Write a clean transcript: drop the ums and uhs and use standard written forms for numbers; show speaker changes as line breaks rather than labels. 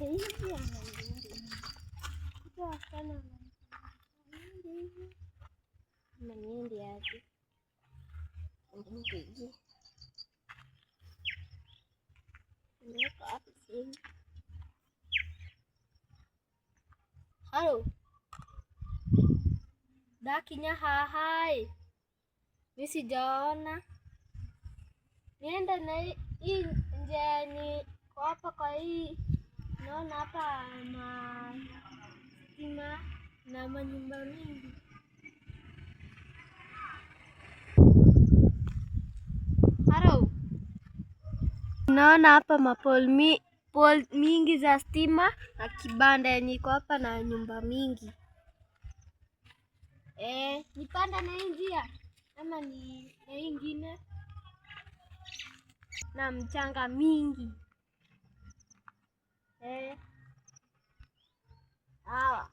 niende hivi ama niende hivi? Kwa sana niende hivi ama niende aje? Niende niweka wapi simu? Halo Dakinya, hai, mimi sijaona. Nienda na hii njia kwa hapa, kwa hii naona hapa stima na manyumba mingi. Halo, naona hapa mapol mingi za stima na kibanda yenye iko hapa na nyumba mingi. Nipanda na hii njia ama ni na hii ingine? Na mchanga mingi. Sawa.